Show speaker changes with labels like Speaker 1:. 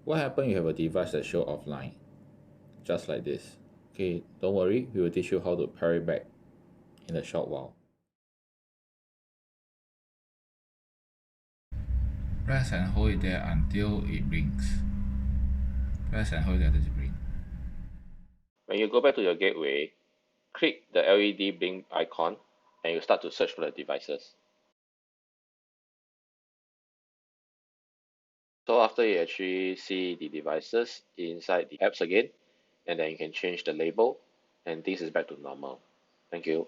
Speaker 1: What happens if you have a device that shows offline? Just like this. Okay, don't worry, we will teach you how to pair it back in a short while. Press and hold it there until it blinks. Press and hold it until it blinks.
Speaker 2: When you go back to your gateway, click the LED blink icon and you start to search for the devices. So after you actually see the devices inside the apps again, and then you can change the label and this is back to normal. Thank you.